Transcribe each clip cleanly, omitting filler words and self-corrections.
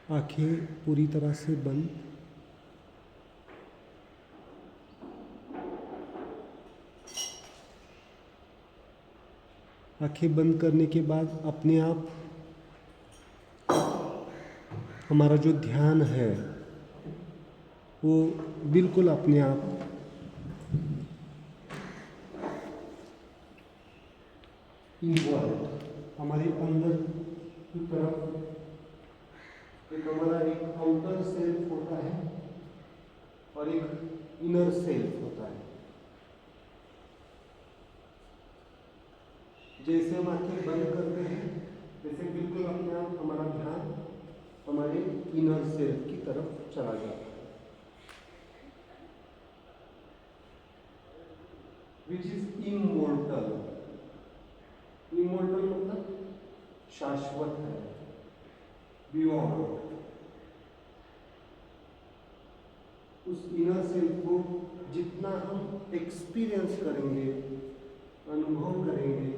आंखें पूरी तरह से बंद। आंखें बंद करने के बाद अपने आप हमारा जो ध्यान है वो बिल्कुल अपने आप इनवर्ड हमारे अंदर की तरफ एक हमारा एक आउटर सेल्फ होता है और एक इनर सेल्फ होता है। जैसे हम आंखें बंद करते हैं वैसे बिल्कुल अपने आप हमारा ध्यान हमारे इनर सेल्फ की तरफ चला जाता है, विच इज इमोर्टल। इमोर्टल मतलब शाश्वत है, बियॉन्ड। उस इनर सेल्फ को जितना हम एक्सपीरियंस करेंगे, अनुभव करेंगे,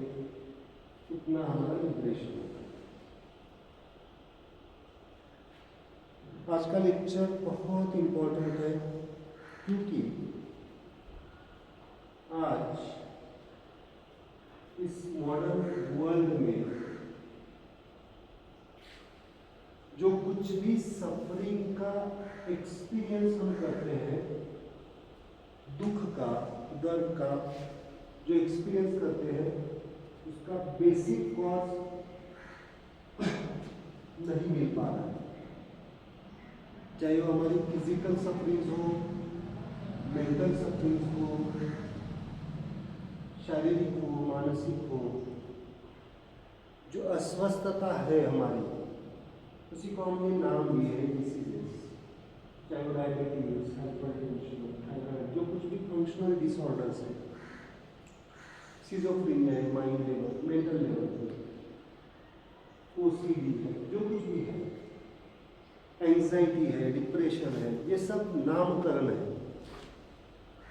उतना हमारा लिबरेशन होगा। आज का लेक्चर बहुत इंपॉर्टेंट है क्योंकि आज इस मॉडर्न वर्ल्ड में जो कुछ भी सफरिंग का एक्सपीरियंस हम करते हैं, दुख का, दर्द का जो एक्सपीरियंस करते हैं, उसका बेसिक कॉज नहीं मिल पा रहा है। चाहे वो हमारी फिजिकल सफरिंग हो, मेंटल सफरिंग हो, शारीरिक हो, मानसिक हो, जो अस्वस्थता है हमारी, उसी को हमने नाम दिए हैं डिसीजेस। चाहे वो डायबिटीज, हाइपरटेंशन, थायराइड, जो कुछ भी फंक्शनल डिसऑर्डर्स है, सिजोफ्रेनिया है माइंड लेवल, मेंटल लेवल पे, ओसीडी है, जो कुछ भी है, एंजाइटी है, डिप्रेशन है, ये सब नामकरण है।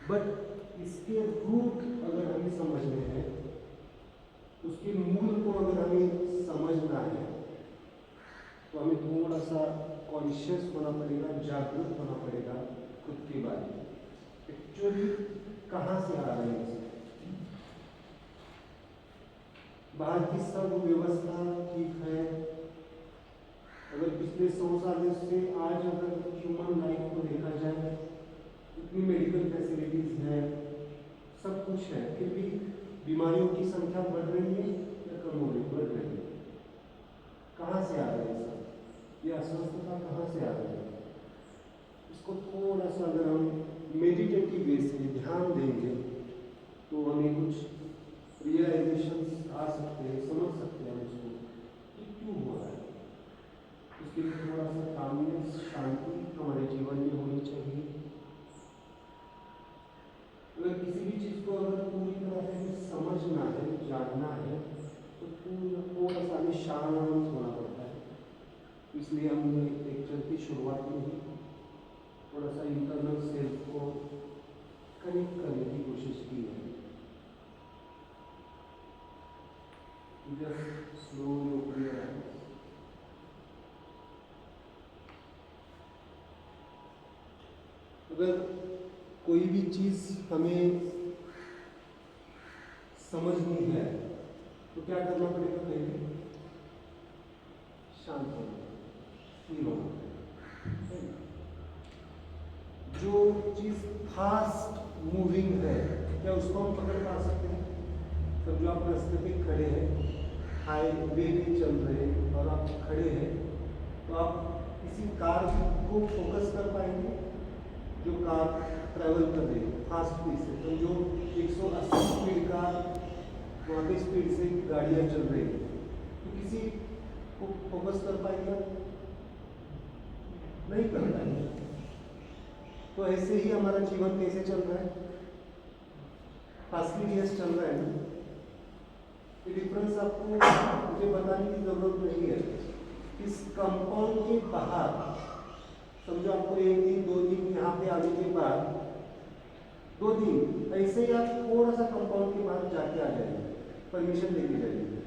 बट इसके रूट अगर हमें समझने हैं, उसके मूल को अगर हमें समझना है, तो हमें थोड़ा सा कॉन्शियस होना पड़ेगा, जागरूक होना पड़ेगा खुद के बारे में। एक्चुअली कहाँ से आ रहे हैं? बाहर की सब व्यवस्था ठीक है, अगर पिछले 100 सालों से आज अगर ह्यूमन लाइफ को देखा जाए, इतनी मेडिकल फैसिलिटीज है, सब कुछ है, फिर भी बीमारियों की संख्या बढ़ रही है या कम हो रही? बढ़ रही है। कहाँ से आ रहे हैं सब? ये अस्वस्थता कहाँ से आ रही है? इसको थोड़ा सा अगर हम मेडिटेटिव वे से ध्यान देंगे तो हमें कुछ रियलाइजेशन आ सकते हैं, समझ सकते हैं उसको कि क्यों हो रहा है। उसके लिए थोड़ा सा कामनेस, शांति हमारे जीवन में होनी चाहिए। अगर किसी भी चीज़ को अगर पूरी तरह से समझना है, जानना है, तो थोड़ा सा हमें शांत होना पड़ता है। इसलिए हमने लेक्चर की शुरुआत में ही थोड़ा सा इंटरनल सेल्फ को कनेक्ट करने की कोशिश की है। Just slowly open your eyes. अगर कोई भी चीज़ हमें समझनी है तो क्या करना पड़ेगा? पहले शांत होना, स्थिर होना। जो चीज़ फास्ट मूविंग है, क्या उसको हम पकड़ पा सकते हैं? तब जो आप रास्ते पे खड़े हैं, हाईवे पे चल रहे हैं और आप खड़े हैं, तो आप किसी कार को फोकस कर पाएंगे? जो कार ट्रैवल कर रही है फास्ट स्पीड से, तो जो 180 स्पीड का वहाँ पे स्पीड से गाड़ियाँ चल रही है, तो किसी को फोकस कर पाएगा? नहीं कर पाएगा। तो ऐसे ही हमारा जीवन कैसे चल रहा है? फास्टली चल रहा है ना। ये डिफरेंस आपको मुझे बताने की जरूरत नहीं है। इस कंपाउंड के बाहर समझो आपको 1 दिन 2 दिन यहाँ पे आने के बाद 2 दिन ऐसे ही आप थोड़ा सा कंपाउंड के बाहर जाके आ जाएंगे, परमिशन लेके जाएंगे।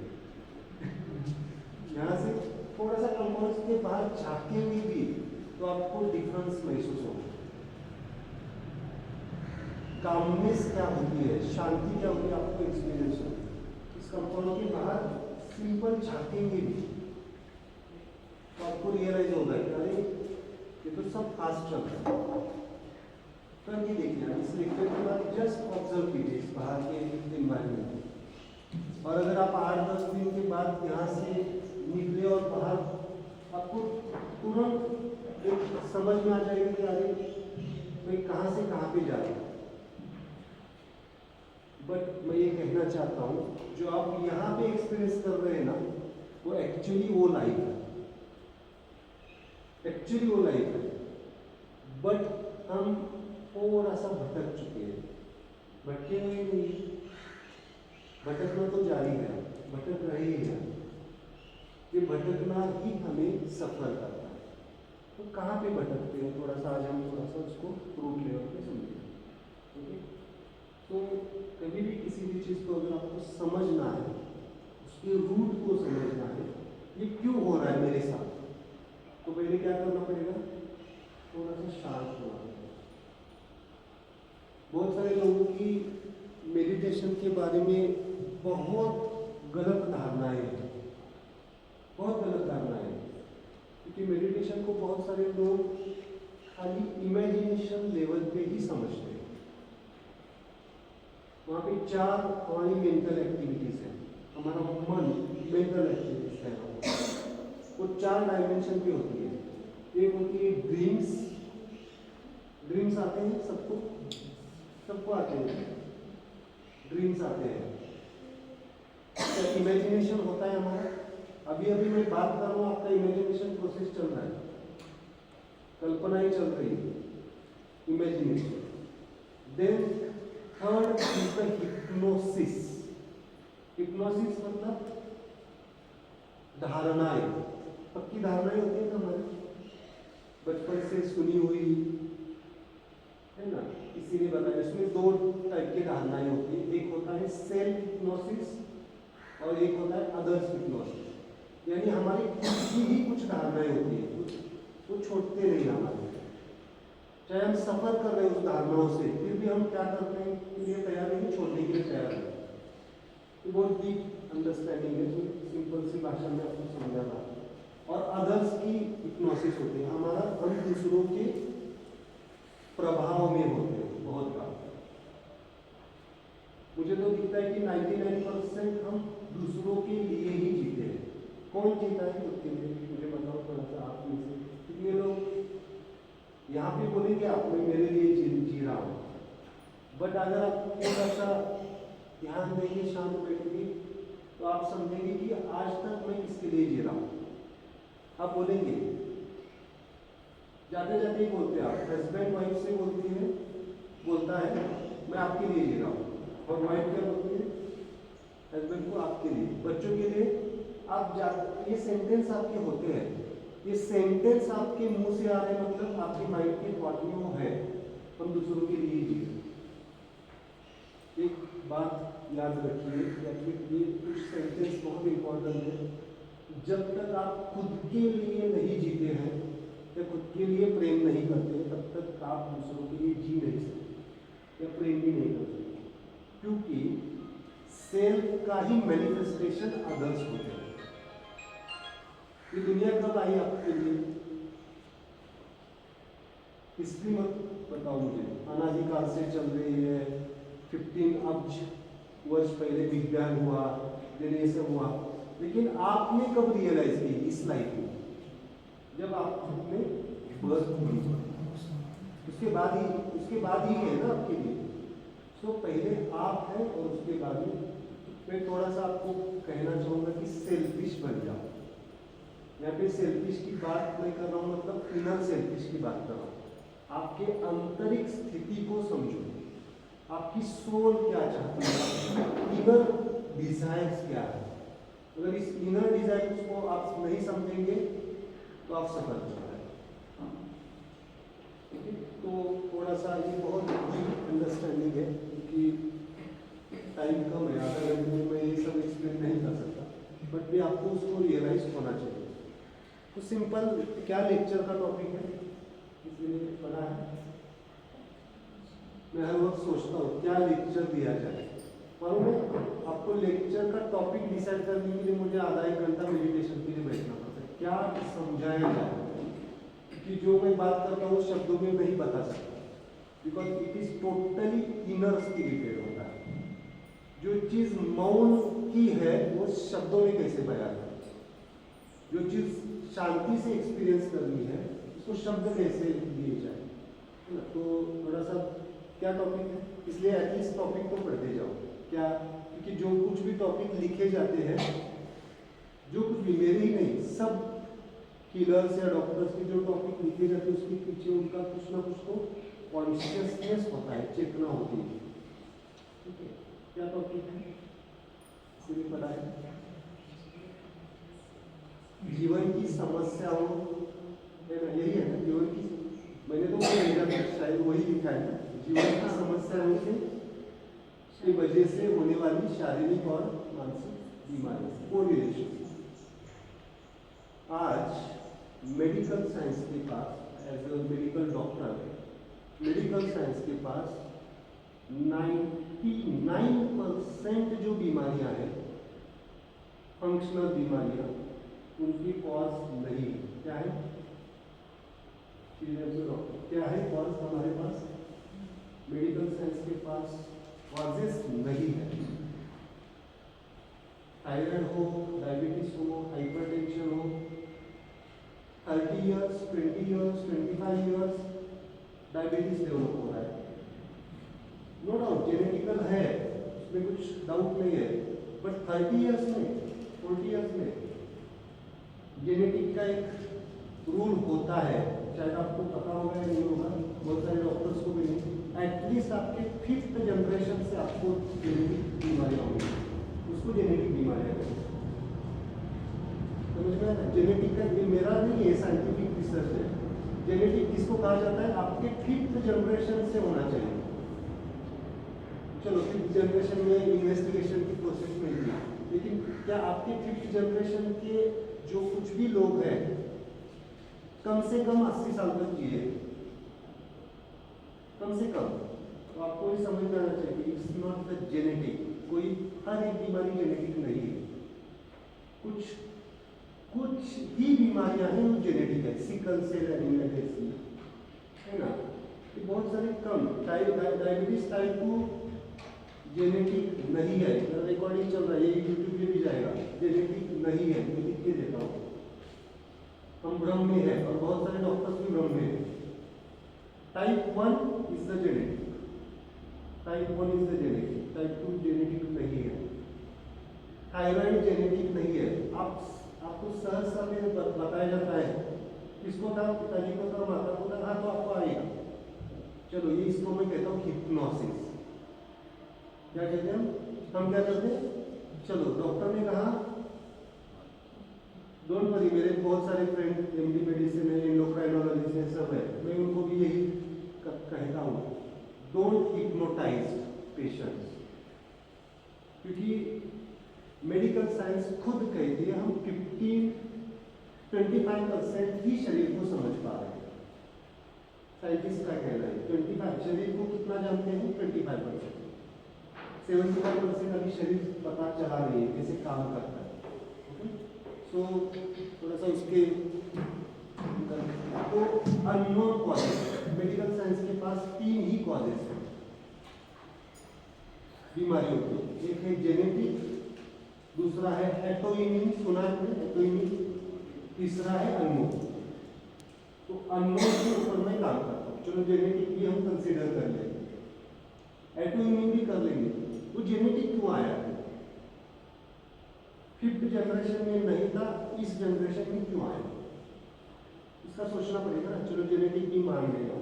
यहाँ से थोड़ा सा कंपाउंड के बाहर झांकेंगे भी तो आपको डिफरेंस महसूस होगा। कामनेस क्या होती है, शांति क्या होती है, आपको एक्सपीरियंस होगा। इस कंपाउंड के बाहर सिंपल झांकेंगे भी तो आपको रियलाइज होगा कि अरे ये तो सब फास्ट चल रहा है। करके देखिए, इस लेक्चर के बाद जस्ट ऑब्जर्व कीजिए इस बाहर के एनवायरनमेंट। और अगर आप 8-10 दिन के बाद यहाँ से निकले और बाहर, आपको तुरंत एक समझ में आ जाएगी कि अरे भाई कहाँ से कहाँ पे जा रहा है। बट मैं ये कहना चाहता हूँ, जो आप यहाँ पे एक्सपीरियंस कर रहे हैं ना, वो एक्चुअली वो लाइफ है, एक्चुअली वो लाइफ है। बट हम थोड़ा सा भटक चुके हैं। भटके हुए नहीं, भटकना तो जारी है, भटक रहे ही हैं। ये भटकना ही हमें सफर करता है। तो कहाँ पे भटकते हैं, थोड़ा सा आज हम थोड़ा सा उसको रूट लेवल पे समझेंगे। ओके, तो कभी भी किसी भी चीज़ को अगर आपको समझना है, उसके रूट को समझना है, ये क्यों हो रहा है मेरे साथ, तो पहले क्या करना पड़ेगा, थोड़ा सा शांत होना पड़ेगा। बहुत सारे लोगों की मेडिटेशन के बारे में बहुत गलत धारणाएं हैं, बहुत गलत धारणाएं हैं। क्योंकि मेडिटेशन को बहुत सारे लोग खाली इमेजिनेशन लेवल पे ही समझते हैं। वहाँ पे 4 हमारी मेंटल एक्टिविटीज है, हमारा मन मेंटल एक्टिविटीज है, वो 4 डायमेंशन की होती है। एक होती है ड्रीम्स, ड्रीम्स आते हैं सबको आते हैं, ड्रीम्स आते हैं। तो इमेजिनेशन होता है हमारा, अभी मैं बात कर रहा हूँ, आपका इमेजिनेशन प्रोसेस चल रहा है, कल्पना ही चल रही है, imagination. Then third is the hypnosis. Hypnosis मतलब धारणाएं, पक्की धारणाएं होती है ना हमारी, बचपन से सुनी हुई है ना, इसीलिए बताया। इसमें 2 टाइप की धारणाएं होती है, एक होता है सेल्फ हिप्नोसिस और एक होता है अदर्स हिप्नोसिस। यानी हमारी खुद की ही कुछ धारणाएं होती है, वो छोड़ते नहीं हमारे, चाहे हम सफर कर रहे हैं उस धारणाओं से, फिर भी हम क्या करते हैं कि ये तैयार नहीं, छोड़ने के लिए तैयार है। तो बहुत डीप अंडरस्टैंडिंग है, जो सिंपल सी भाषा में आपको समझा रहा है। और अदर्स की हिप्नोसिस होती है, हमारा हम दूसरों के प्रभाव में होते हैं बहुत बार। मुझे तो दिखता है कि 99% हम दूसरों के लिए ही जीते हैं। कौन जीता है खुद के लिए, मुझे बताओ थोड़ा सा आप में से कितने लोग यहाँ पे बोलेंगे आप, मैं मेरे लिए जी रहा हूँ। बट अगर आप थोड़ा सा ध्यान देंगे, शांत बैठेंगे, तो आप समझेंगे कि आज तक मैं किसके लिए जी रहा हूँ। आप बोलेंगे, जाते जाते ही बोलते हैं आप, हस्बैंड वाइफ से बोलता है मैं आपके लिए जी रहा हूँ, और वाइफ क्या बोलती है हस्बैंड को आपके लिए, बच्चों के लिए आप ये सेंटेंस आपके होते हैं, ये सेंटेंस आपके मुंह से आ रहे हैं, मतलब आपके माइंड के थॉट में वो है, हम दूसरों के लिए जी। एक बात याद रखिए, या फिर ये कुछ सेंटेंस बहुत इंपॉर्टेंट है, जब तक आप खुद के लिए नहीं जीते हैं या खुद के लिए प्रेम नहीं करते, तब तक आप दूसरों के लिए जी नहीं सकते या प्रेम भी नहीं कर सकते। क्योंकि सेल्फ का ही मैनिफेस्टेशन अदर्स होते हैं। ये दुनिया कब आई आपके लिए, हिस्ट्री मत बताओ मुझे, अनादिकाल से चल रही है। 15 अब्ज वर्ष पहले बिग बैंग हुआ, फिर ये सब हुआ, लेकिन आपने कब रियलाइज की इस लाइफ में, जब आपने बर्थ हुई, उसके बाद ही है ना आपके लिए। सो पहले आप हैं और उसके बाद में मैं थोड़ा सा आपको कहना चाहूँगा कि सेल्फिश बन जाओ। यहाँ पे सेल्फिश की बात मैं कर रहा हूँ, मतलब इनर सेल्फिश की बात कर रहा हूँ। आपके आंतरिक स्थिति को समझो, आपकी सोल क्या चाहती है, इनर डिजायर्स क्या है। अगर इस इनर डिजायर्स को आप नहीं समझेंगे तो आप सफर कर रहे हैं। ठीक है, तो थोड़ा सा ये बहुत डीप अंडरस्टैंडिंग है, क्योंकि टाइम कम है, आधा घंटे में मैं ये सब एक्सप्लेन नहीं कर सकता, बट भी आपको उसको रियलाइज होना चाहिए। तो सिंपल क्या लेक्चर का टॉपिक है, किसी ने पढ़ा है? मैं हर वक्त सोचता हूँ क्या लेक्चर दिया जाए, मालूम है आपको लेक्चर का टॉपिक डिसाइड करने के लिए मुझे आधा एक घंटा मेडिटेशन के लिए बैठना पड़ता है। क्या समझाया जाए कि जो मैं बात करता हूँ शब्दों में नहीं बता सकता, because it is totally inner से रिलेटेड होता है। जो चीज़ मौन की है वो शब्दों में कैसे बयान है, जो चीज़ शांति से एक्सपीरियंस करनी है उसको शब्द कैसे दिए जाए, है ना? तो थोड़ा सा क्या टॉपिक है, इसलिए एटलीस्ट टॉपिक तो पढ़ते जाओ क्या, क्योंकि जो कुछ भी टॉपिक लिखे जाते हैं, जो कुछ भी मेरे ही नहीं सब हीलर्स या डॉक्टर्स के जो टॉपिक लिखे जाते हैं उसके पीछे उनका कुछ ना कुछ तो कॉन्शियसनेस होता है, चेतना होती है। ठीक है, क्या टॉपिक है इसीलिए पता है? जीवन की समस्याओं, है ना? यही है ना जीवन की, मैंने तो शायद वही लिखा है ना, जीवन की समस्याओं से की वजह से होने वाली शारीरिक और मानसिक बीमारी, वो रिलेशन। आज मेडिकल साइंस के पास, as a medical doctor, medical science के पास 99% जो बीमारियां हैं, फंक्शनल बीमारियां, उनकी कॉज नहीं है। क्या है? क्या है कॉज? हमारे पास मेडिकल साइंस के पास कॉजेस नहीं है। थायराइड हो, डायबिटीज हो, हाइपरटेंशन हो, 30 years, 20 years, 25 years diabetes develop हो रहा है। नो डाउट जेनेटिकल है, उसमें कुछ डाउट नहीं है, बट 30 इयर्स में, 40 इयर्स में जेनेटिक का एक रूल होता है, शायद आपको पता होगा या नहीं होगा, बहुत सारे डॉक्टर्स को भी नहीं, एटलीस्ट आपके 5th जनरेशन से आपको जेनेटिक बीमारियाँ होंगी, उसको जेनेटिक बीमारियाँ कहते हैं। समझ में आया? जेनेटिक का ये मेरा नहीं है, साइंटिफिक रिसर्च है। जेनेटिक किसको कहा जाता है? आपके 5th जनरेशन से होना चाहिए। चलो 5th जनरेशन में इन्वेस्टिगेशन की प्रोसेस में थी, लेकिन क्या आपके 5th जनरेशन के जो कुछ भी लोग हैं कम से कम 80 साल तक जिए, कम से कम? तो आपको ये समझ में आना चाहिए इट्स नॉट द जेनेटिक, कोई हर एक बीमारी जेनेटिक नहीं है, कुछ ही बीमारियां हैं जो जेनेटिक है, सिकल सेल एनीमिया जैसी, है ना? ये बहुत सारे कम, डायबिटीज टाइप 2 जेनेटिक नहीं है, रिकॉर्डिंग चल रहा है, ये यूट्यूब पे भी जाएगा, जेनेटिक नहीं है, मैं लिख के देता हूँ। हम भ्रम में है और बहुत सारे डॉक्टर्स भी भ्रम में है। Type 1 is the genetic, type 1 is the genetic, type 2 genetic नहीं है। थायराइड जेनेटिक नहीं है। आपको सहसा में बताया जाता है किसको था, पिताजी को था, माता को था, हाँ तो आपको आएगा। चलो ये इसको मैं कहता हूँ हिप्नोसिस। क्या कहते हैं हम क्या करते हैं? चलो डॉक्टर ने कहा डोंट वरी, मेरे बहुत सारे फ्रेंड एमडी मेडिसिन है, एंडोक्राइनोलॉजिस्ट है, सब है, मैं उनको भी यही कहता हूँ, डोंट हिप्नोटाइज पेशेंट्स, क्योंकि मेडिकल साइंस खुद कहती है हम 25% ही शरीर को समझ पा रहे हैं। साइंटिस्ट का कहना है 25, शरीर को कितना जानते हैं? 25%, 75% अभी शरीर पता चला नहीं है कैसे काम करता है। तो थोड़ा सा उसके तो अननोन कॉजेज, मेडिकल साइंस के पास 3 ही कॉजेज हैं बीमारियों के, एक है जेनेटिक, दूसरा है एटोइम्यून, सुना है एटोइम्यून, तीसरा है अननोन। तो अननोन के ऊपर मैं काम करता हूँ, चलो जेनेटिक भी हम कंसीडर कर लेंगे, एटोइम्यून भी कर लेंगे। वो जेनेटिक क्यों आया? 5th जनरेशन में नहीं था, इस जनरेशन में क्यों आया? इसका सोचना पड़ेगा ना। चलो जेनेटिक भी मान लिया,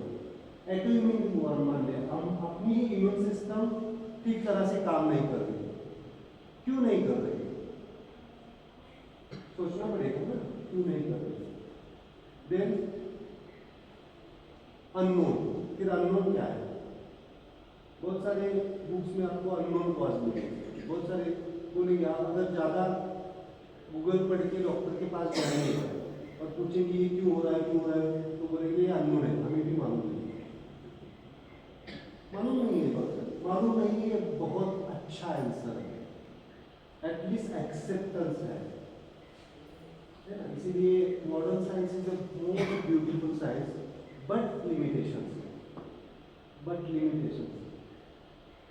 एटोइम्यून भी मान लिया, हम अपनी इम्यून सिस्टम ठीक तरह से काम नहीं कर रही, क्यों नहीं कर रही? सोचना पड़ेगा ना, क्यों नहीं कर रही? देन अननोन, फिर अननोन क्या है? बहुत सारे बुक्स में आपको अननोन कॉज मिलेंगे, बहुत सारे बोलेंगे आप अगर ज़्यादा गूगल पढ़ के डॉक्टर के पास जाएंगे और पूछेंगे ये क्यों हो रहा है, क्यों हो रहा है, तो बोलेंगे ये अननोन है, हमें भी मालूम नहीं है। मालूम नहीं है बात, मालूम नहीं है, बहुत अच्छा आंसर है, एटलीस्ट एक्सेप्टेंस है ना। इसीलिए modern science is a most beautiful science, but limitations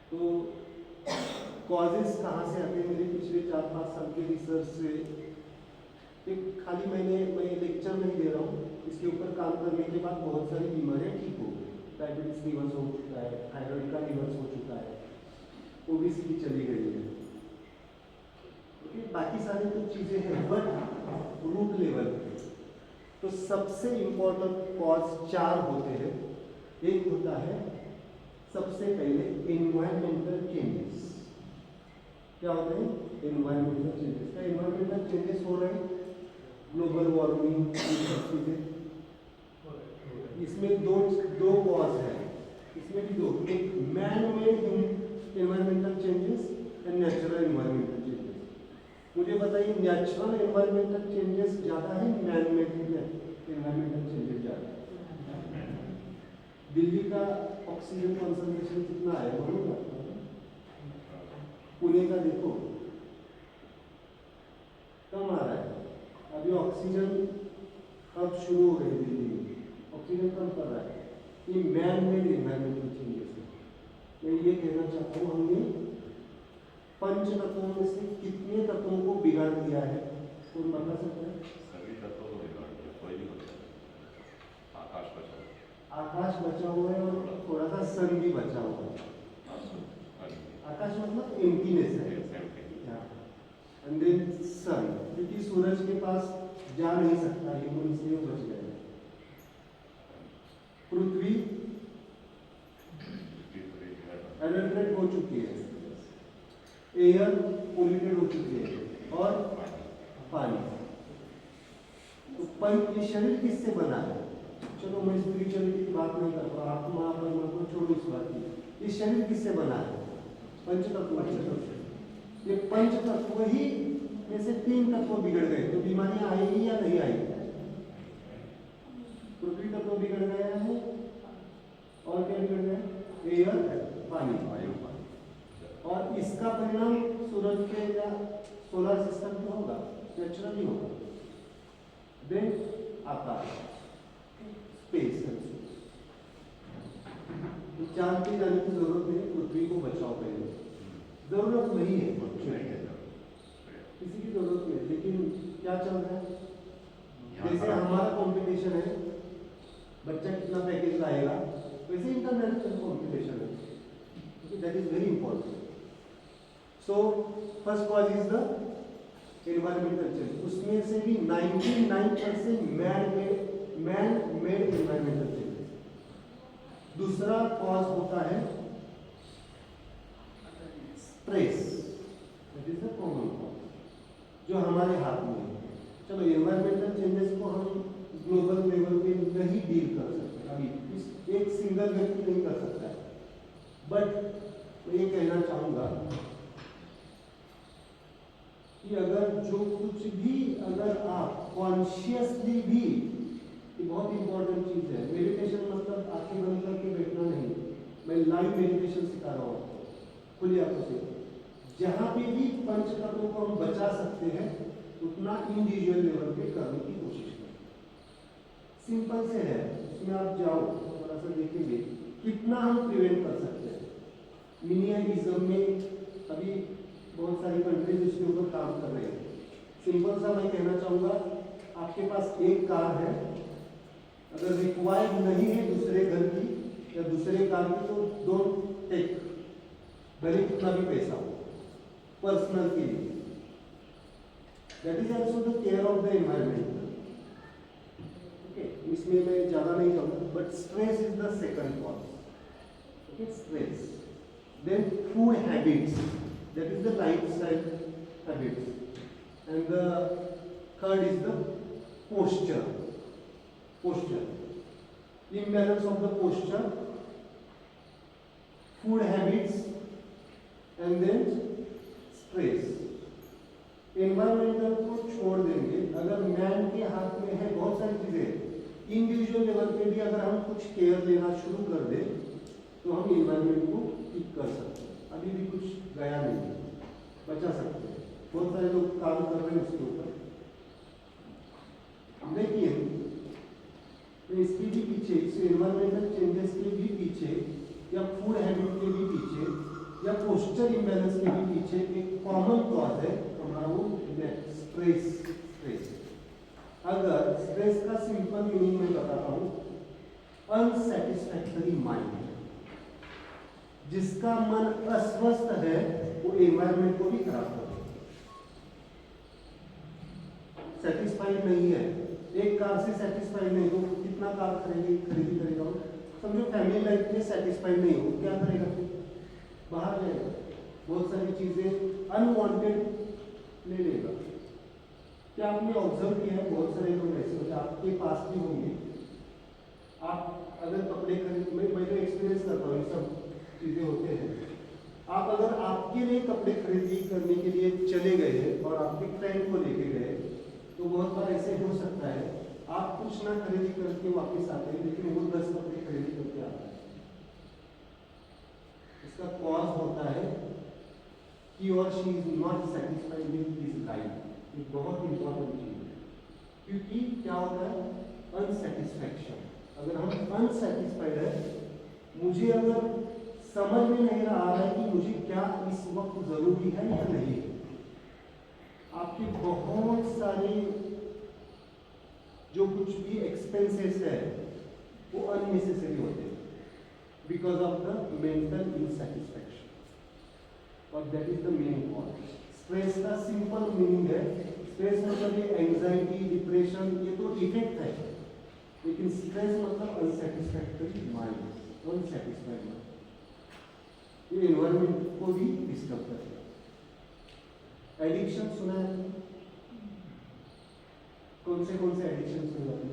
तो कॉजेस कहाँ से आते हैं? मेरे पिछले 4-5 साल के रिसर्च से, एक खाली मैं लेक्चर नहीं दे रहा हूँ, इसके ऊपर काम करने के बाद बहुत सारी बीमारियाँ ठीक हो गई। डायबिटीज रिवर्स हो चुका है, थायराइड का रिवर्स हो चुका है, ओबेसिटी चली गई है, ओके। बाकी सारी तो चीज़ें हैं, बट रूट लेवल पे तो सबसे इम्पोर्टेंट कॉज 4 होते हैं। एक होता है सबसे पहले एनवायरमेंटल चेंजेस। क्या होते हैं? Environmental changes. क्या एनवायरमेंटल चेंजेस हो रहे हैं? ग्लोबल वार्मिंग, ये सब चीजें, इसमें दो कॉज है, इसमें भी दो, एक man made environmental changes and natural environmental changes. मुझे बताइए, नेचुरल एनवायरमेंटल चेंजेस ज्यादा है, मैन मेड एनवायरमेंटल चेंजेस ज्यादा है? दिल्ली का ऑक्सीजन कॉन्सेंट्रेशन कितना है मालूम है? पुणे का देखो कम आ रहा है। अभी ऑक्सीजन कब शुरू हो गई दिल्ली में, ऑक्सीजन कम कर रहा है, ये मैन मेड एनवायरमेंटल चेंजेस है। मैं ये कहना चाहता हूँ, हमने पंच तत्वों में से कितने तत्वों को बिगाड़ दिया है, कोई बता सकता है? सभी तत्वों को बिगाड़ दिया, कोई नहीं बचा। आकाश बचा, आकाश बचा हुआ है और थोड़ा सा सन भी बचा हुआ है। आकाश मतलब एम्प्टीनेस है, एंड देन सन, क्योंकि सूरज के पास जा नहीं सकता ह्यूमन, इसलिए बच गए। पृथ्वी एडल्ट्रेट हो चुकी है, एयर पोल्यूटेड हो चुकी है, और पानी। तो पंच, ये शरीर किससे बना है? चलो मैं स्पिरिचुअलिटी की बात नहीं कर रहा, आत्मा परमात्मा को छोड़ो इस बात की। ये शरीर किससे बना है? पंचतत्व। ये पंचतत्व ही में से 3 तत्व बिगड़ गए तो बीमारियां आएगी या नहीं आएगी? पृथ्वी तत्व बिगड़ गया है, और क्या बिगड़ गया? एयर, पानी, और इसका परिणाम सूरज के या सोलर सिस्टम में होगा, नेचुरली होगा। देन आकाश, स्पेस है। जानते जाने की जरूरत नहीं, पृथ्वी को बचाओ पहले, जरूरत नहीं है, किसी की जरूरत नहीं, लेकिन क्या चल रहा है? जैसे हमारा कंपटीशन है, बच्चा कितना पैकेज लाएगा, वैसे इंटरनेशनल कंपटीशन है, that is very important. So first cause is the environmental change, उसमें से भी 99% मैन मेड एनवायरमेंटल चेंज। दूसरा कॉज होता है stress, that is the common cause, जो हमारे हाथ में है। चलो एनवायरमेंटल चेंजेस को हम ग्लोबल लेवल पे नहीं डील कर सकते, अभी एक सिंगल व्यक्ति नहीं कर सकता है, बट मैं ये कहना चाहूँगा कि अगर जो कुछ भी, अगर आप कॉन्शियसली भी, ये बहुत इंपॉर्टेंट चीज़ है। मेडिटेशन मतलब आंखें बंद करके बैठना नहीं, मैं लाइव मेडिटेशन सिखा रहा हूँ आपको, खुली आंखों से। जहाँ पे भी पंच तत्वों को हम बचा सकते हैं, उतना इंडिविजुअल लेवल पे करने की कोशिश करें। सिंपल से है, उसमें आप जाओ, थोड़ा सा देखेंगे कितना हम प्रिवेंट कर सकते हैं। मिनिमलिज्म में अभी बहुत सारी कंट्रीज इसके ऊपर काम कर रहे हैं। सिंपल सा मैं कहना चाहूँगा, आपके पास एक कार है, अगर रिक्वायर्ड नहीं है दूसरे घर की या दूसरे कार की, तो डोंट टेक, भले कितना भी पैसा हो, पर्सनल के लिए। That is also the care of the environment. Okay, इसमें मैं ज़्यादा नहीं कहूँगा, but stress is the second cause. Okay, stress. Then food habits, that is the lifestyle habits, and the third is the posture, imbalance of the posture, food habits, and then stress। Environmental को छोड़ देंगे, अगर man के हाथ में है में भी अगर हम कुछ केयर लेना शुरू कर दें तो हम एनवायरनमेंट को ठीक कर सकते हैं। अभी भी कुछ गया नहीं, बचा सकते हैं। बहुत सारे लोग काम कर रहे हैं उसके ऊपर, लेकिन तो इसके भी पीछे, इस एनवायरमेंटल चेंजेस के भी पीछे, या फूड हैबिट के भी पीछे, या पोस्चर इम्बैलेंस के भी पीछे एक कॉमन कॉज है हमारा, वो स्ट्रेस। अगर स्ट्रेस का सिंपल मीनिंग मैं बताता हूँ, अनसेटिस्फैक्टरी माइंड। जिसका मन अस्वस्थ है वो एनवायरनमेंट को भी खराब कर देगा। सेटिस्फाइड नहीं है, एक कार से सेटिस्फाइड नहीं तो कितना कार खरीदी करेगा। समझो फैमिली लाइफ में सेटिस्फाइड नहीं हो, क्या करेगा फिर? बाहर जाएगा, बहुत सारी चीजें अनवांटेड ले लेगा। क्या आपने ऑब्जर्व किया है? बहुत सारे लोग ऐसे होते हैं, आपके पास भी होंगे। आप अगर कपड़े खरीद, मैं तो एक्सपीरियंस करता हूँ, ये सब चीजें होते हैं। आप अगर आपके लिए कपड़े खरीदी करने के लिए चले गए और आपके फ्रेंड को लेके गए, तो बहुत बार ऐसे हो सकता है आप कुछ ना खरीदी करके वापस आते हैं, लेकिन वो 10 कपड़े खरीदी करके आता है। इसका कॉज होता है कि और she is not satisfied with his life. ये बहुत इंपॉर्टेंट चीज है, क्योंकि क्या होता है? अनसेटिस्फैक्शन। अगर हम अनसेटिस्फाइड है, मुझे अगर समझ में नहीं आ रहा है कि मुझे क्या इस वक्त जरूरी है या नहीं, आपके बहुत सारे जो कुछ भी एक्सपेंसेस है वो अननेसेसरी होते हैं, बिकॉज ऑफ द मेंटल इनसेटिस्फैक्शन, और that is the main cause. Stress का सिंपल मीनिंग है, स्ट्रेस मतलब ये एंजाइटी, डिप्रेशन, ये तो इफेक्ट है, लेकिन स्ट्रेस मतलब अनसेटिस्फैक्टरी माइंड, अनसेटिस्फाइड माइंड। ये एनवायरनमेंट को भी डिस्टर्ब करता है। एडिक्शन सुना है? कौन से एडिक्शन सुना है?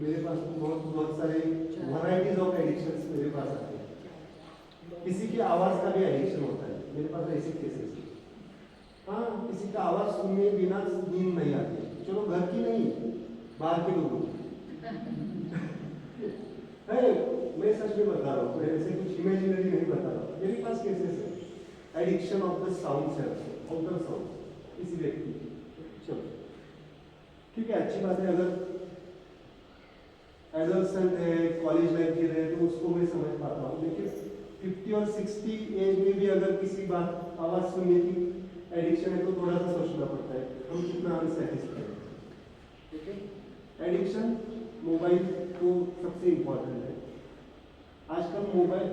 मेरे पास तो बहुत सारे वैरायटीज ऑफ एडिक्शंस मेरे पास आते हैं। किसी की आवाज का भी एडिक्शन होता है, मेरे पास ऐसे केसेस हैं। हाँ, किसी का आवाज सुनने बिना नींद नहीं आती, चलो घर की नहीं, बाहर के लोगों की है। मैं सच में बता रहा हूँ, ऐसे कुछ इमेजिनरी नहीं बता रहा हूँ। मेरे पास केसेस है addiction of the sound cells, outer sound, किसी व्यक्ति की। चलो ठीक है, अच्छी बात है। अगर एडोलसेंट है, कॉलेज लाइफ जी रहे, तो उसको मैं समझ पाता हूँ, लेकिन 50 और 60 एज में भी अगर किसी बात आवाज सुनने की एडिक्शन है तो थोड़ा सा सोचना पड़ता है हम कितना अनसेटिस्फाइड है। ठीक है, एडिक्शन मोबाइल को सबसे इम्पोर्टेंट है। आजकल मोबाइल,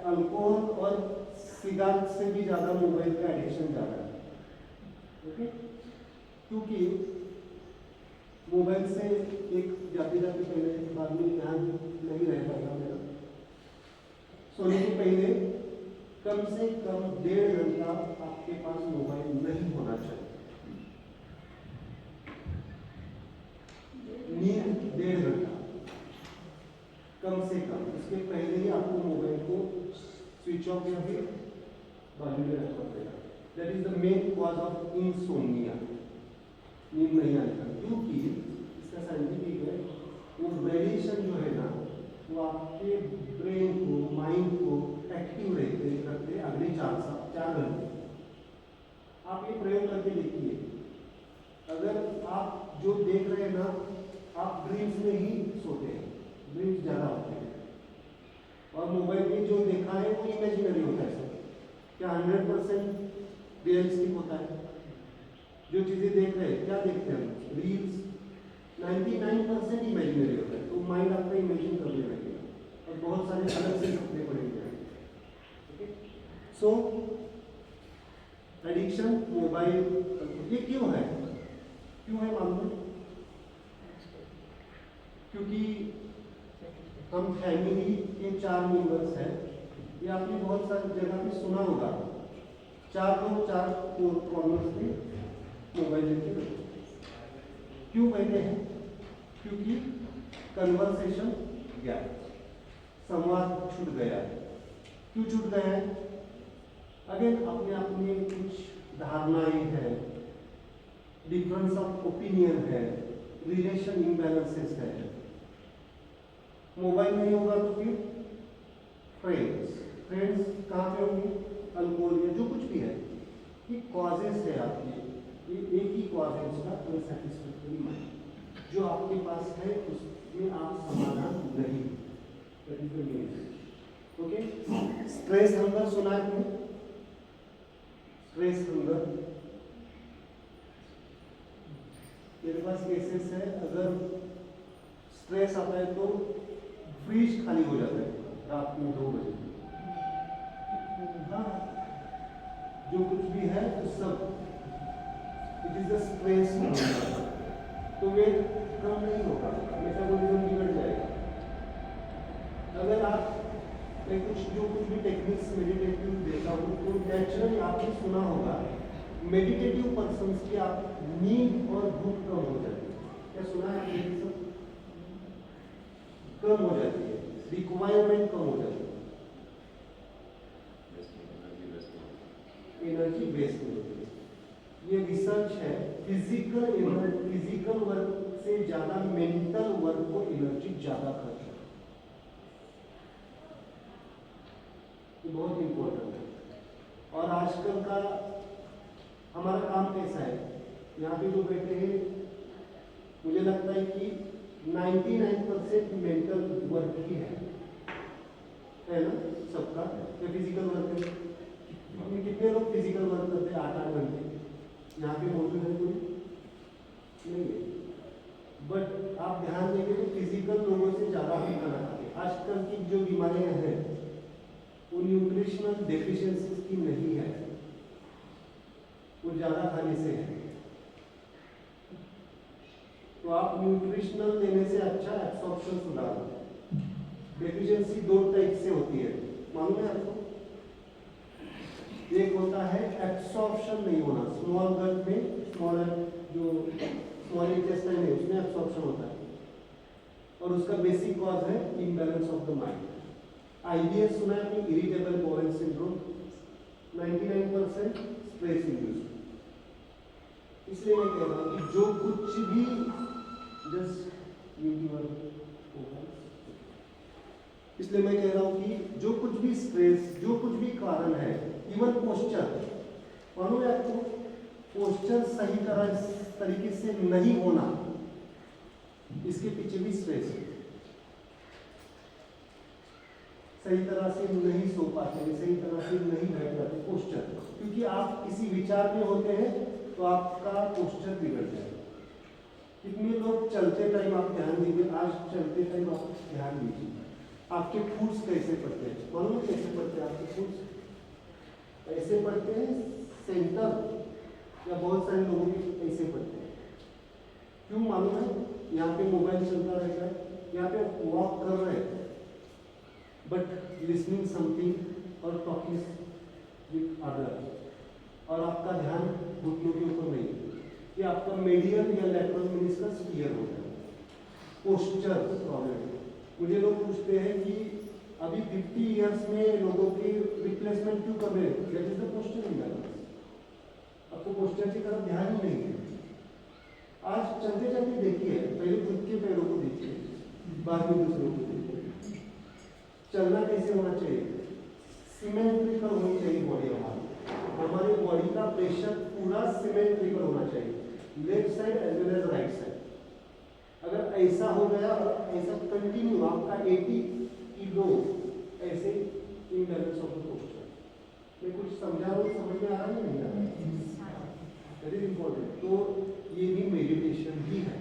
अल्कोहल और सिगारेट से भी ज़्यादा मोबाइल का एडिक्शन ज़्यादा है। ओके, क्योंकि मोबाइल से एक जाते पहले बाद में ध्यान नहीं रह पाएगा मेरा, सोने के पहले कम से कम 1.5 घंटा आपके पास मोबाइल नहीं होना चाहिए। नींद 1.5 घंटा कम से कम, इसके पहले ही आपको मोबाइल को स्विच ऑफ या फिर बाजू में रखना पड़ेगा। That is the main cause of insomnia, नींद नहीं आने का। क्योंकि इसका साइंटिफिक है, वो रेडिएशन जो है ना, वो आपके ब्रेन को, माइंड को एक्टिव रखते अगले 4 घंटे। आप ये प्रयोग करके देखिए, अगर आप जो देख रहे हैं ना, आप ड्रीम्स में ही सोते हैं, ड्रीम्स ज़्यादा होते हैं, और मोबाइल में जो देखा है वो इमेजिनरी होता है। सब क्या 100% रियलिस्टिक होता है? जो चीज़ें देख रहे हैं, क्या देखते हैं? रील्स 99% इमेजिनरी होता है, तो माइंड आपका इमेजिन करने लगेगा और बहुत सारे अलग से सपने पड़ेंगे। ओके, सो एडिक्शन मोबाइल ये क्यों है मालूम? क्योंकि हम फैमिली के 4 मेंबर्स हैं। ये आपने बहुत सारी जगह पे सुना होगा, 4 कॉर्नर्स पे मोबाइल लेके बैठे। क्यों बैठे हैं? क्योंकि कन्वर्सेशन गैप, संवाद छूट गया है। क्यों छूट गया है? अगेन अपने कुछ धारणाएं हैं, डिफरेंस ऑफ ओपिनियन है, रिलेशन इम्बैलेंसेस है, मोबाइल नहीं होगा तो फिर फ्रेंड्स, फ्रेंड्स कहाँ पे होंगे, अल्कोहल या जो कुछ भी है, ये कॉजेस है आपके, ये एक ही कॉज है उसका, अनसेटिस्फैक्टरी माइंड जो आपके पास है उसमें आप समाधान नहीं, ओके। स्ट्रेस हंगर सुना है आपने, स्ट्रेस हंगर, मेरे पास केसेस है, अगर स्ट्रेस आता है तो फ्रीज खाली हो जाता है रात में 2 बजे, हाँ, जो कुछ भी है तो सब इट इज द स्ट्रेस, तो वेट कम नहीं होगा, मेटाबॉलिज्म बिगड़ जाएगा। अगर आप मैं जो कुछ भी टेक्निक्स मेडिटेटिव देता हूँ तो नेचुरली आपने सुना होगा मेडिटेटिव पर्सन की आप नींद और भूख कम हो जाती है, क्या सुना है आपने, सब कम हो जाती है, रिक्वायरमेंट कम हो जाती है, एनर्जी वेस्ट नहीं होती है। ये रिसर्च है, फिजिकल वर्क से ज्यादा मेंटल वर्क को एनर्जी ज्यादा खर्च है, ये बहुत इंपॉर्टेंट है। और आजकल का हमारा काम कैसा है, यहाँ पे जो बैठे हैं मुझे लगता है कि 99% मेंटल वर्क ही है ना सबका, या फिजिकल वर्क है, कितने लोग फिजिकल वर्क करते हैं 8-8 घंटे, यहाँ पे मौजूद है कोई नहीं है, बट आप ध्यान देंगे तो फिजिकल लोगों से ज़्यादा भी खाना खाते हैं। आजकल की जो बीमारियां हैं वो न्यूट्रिशनल डेफिशिएंसीज की नहीं है, वो ज़्यादा खाने से है, तो आप न्यूट्रिशनल लेने से अच्छा एब्सॉर्प्शन सुधारो। डेफिशिएंसी 2 टाइप से होती है, मालूम है आपको, एक होता है एब्सॉर्प्शन नहीं होना, स्मॉल गट में स्मॉल इंटेस्टाइन है उसमें एब्सॉर्प्शन होता है, और उसका बेसिक कॉज है imbalance of the mind. IBS सुना है, irritable bowel syndrome, 99% stress induced. इसलिए मैं कह रहा हूँ कि जो कुछ भी इसलिए मैं कह रहा हूँ कि जो कुछ भी स्ट्रेस, जो कुछ भी कारण है, इवन पोस्चर, मालूम है आपको, पोस्चर सही तरीके से नहीं होना, इसके पीछे भी स्ट्रेस है। सही तरह से नहीं सो पाते, सही तरह से नहीं बैठ पाते, पोस्चर, क्योंकि आप किसी विचार में होते हैं तो आपका पोस्चर बिगड़ जाएगा। कितने लोग चलते टाइम आप ध्यान दीजिए, आज चलते टाइम आप ध्यान दीजिए आपके फूट्स कैसे पड़ते हैं, मालूम कैसे पड़ते हैं आपके फूट्स, ऐसे पड़ते हैं सेंटर, या बहुत सारे लोगों के ऐसे पड़ते हैं, क्यों मालूम है, यहाँ पे मोबाइल चलता रहता है, यहाँ पे वॉक कर रहे हैं बट लिसनिंग समथिंग और टॉकिंग विद अदर, और आपका ध्यान घुटनों के ऊपर नहीं है, कि आपका मेडियल या लैटरल मेनिस्कस क्लियर हो जाए। पोस्चर प्रॉब्लम, मुझे लोग पूछते हैं कि अभी 50 इयर्स में लोगों की रिप्लेसमेंट क्यों कर रहे हैं, that is the posture imbalance, आपको पोस्चर की तरफ ध्यान ही नहीं है। आज चलते चलते देखिए, पहले खुद के पैरों को देखिए, बाद में दूसरों को देखिए, चलना कैसे होना चाहिए, सिमेट्रिकल होनी चाहिए बॉडी हमारी बॉडी का प्रेशर पूरा सिमेट्रिकल होना चाहिए, left side as well as right side. अगर ऐसा हो गया और ऐसा कंटिन्यू आपका 80 किलो ऐसे इम्बैलेंस ऑफ द पोस्चर, मैं कुछ समझा रहा हूँ, समझ में आ रहा है नहीं आ रहा, वेरी इंपॉर्टेंट। तो ये भी मेडिटेशन ही है,